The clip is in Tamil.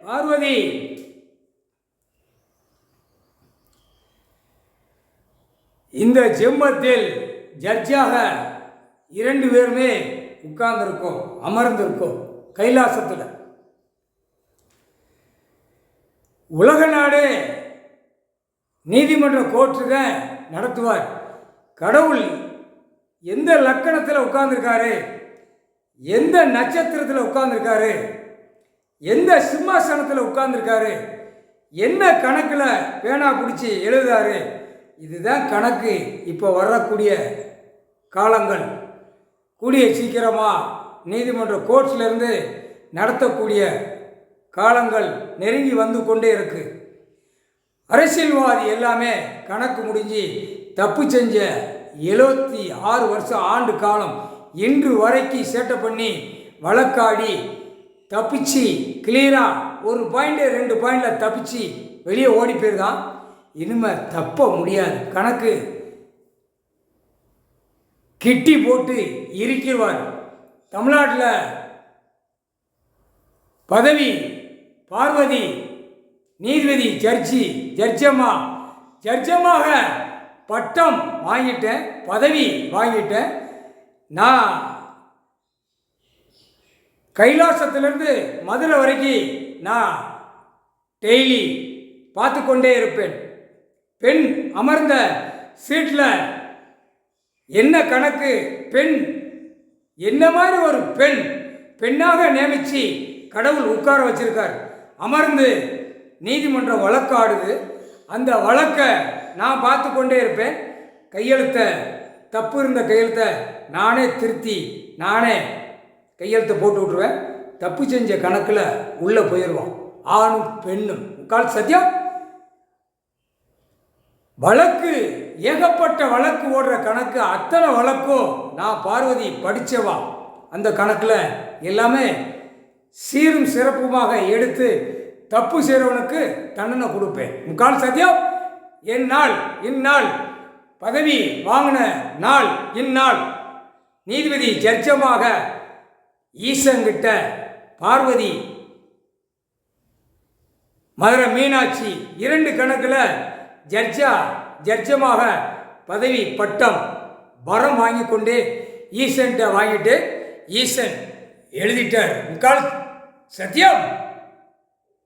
பார்வதி இந்த ஜென்மத்தில் ஜட்ஜாக 2 பேருமே உட்கார்ந்துருக்கோம், அமர்ந்திருக்கோம் கைலாசத்தில். உலக நாடு நீதிமன்ற கோர்ட்டுக நடத்துவார். கடவுள் எந்த லக்கணத்தில் உட்கார்ந்துருக்காரு, எந்த நட்சத்திரத்தில் உட்கார்ந்துருக்காரு, எந்த சிம்மாசனத்தில் உட்கார்ந்துருக்காரு, என்ன கணக்கில் பேனா பிடிச்சி எழுதுறாரு, இதுதான் கணக்கு. இப்போ வரக்கூடிய காலங்கள் கூடிய சீக்கிரமாக நீதிமன்ற கோர்ட்ஸ்லேருந்து நடத்தக்கூடிய காலங்கள் நெருங்கி வந்து கொண்டே இருக்கு. அரசியல்வாதி எல்லாமே கணக்கு முடிஞ்சு தப்பு செஞ்ச 76 வருஷம் ஆண்டு காலம் இன்று வரைக்கும் சேட்டை பண்ணி வழக்காடி தப்பிச்சு கிளியராக 1 பாயிண்ட் 2 பாயிண்டில் தப்பிச்சு வெளியே ஓடி போயிருதான். இனிமேல் தப்ப முடியாது. கணக்கு கிட்டி போட்டு இருக்கிறார். தமிழ்நாட்டில் பதவி பார்வதி நீதிபதி ஜட்ஜமாக பட்டம் வாங்கிட்டேன், பதவி வாங்கிட்டேன். நான் கைலாசத்திலிருந்து மதுரை வரைக்கும் நான் டெய்லி பார்த்து கொண்டே இருப்பேன். பெண் அமர்ந்த சீட்டில் என்ன கணக்கு, பெண் என்ன மாதிரி ஒரு பெண்ணாக நியமித்து கடவுள் உட்கார வச்சிருக்கார். அமர்ந்து நீதிமன்றம் வழக்காடுது. அந்த வழக்கை நான் பார்த்து கொண்டே இருப்பேன். கையெழுத்தை தப்பு இருந்த கையெழுத்தை நானே திருத்தி நானே கையெழுத்தை போட்டு விட்ருவேன். தப்பு செஞ்ச கணக்கில் உள்ளே போயிடுவான். ஆணும் பெண்ணும் முக்கால் சத்தியம். வழக்கு ஏகப்பட்ட வழக்கு ஓடுற கணக்கு, அத்தனை வழக்கும் நான் பார்வதி படித்தவா. அந்த கணக்கில் எல்லாமே சீரும் சிறப்புமாக எடுத்து தப்பு செய்கிறவனுக்கு தண்டனை கொடுப்பேன். முக்கால் சத்தியம். இந்நாள் பதவி வாங்கின நாள் இந்நாள் நீதிபதி ஜட்ஜமாக ஈசங்கிட்ட பார்வதி மதுரை மீனாட்சி 2 கணக்கில் ஜட்ஜமாக பதவி பட்டம் வரம் வாங்கி கொண்டு ஈசன்கிட்ட வாங்கிட்டு ஈசன் எழுதிட்டார். முக்கால் சத்தியம்.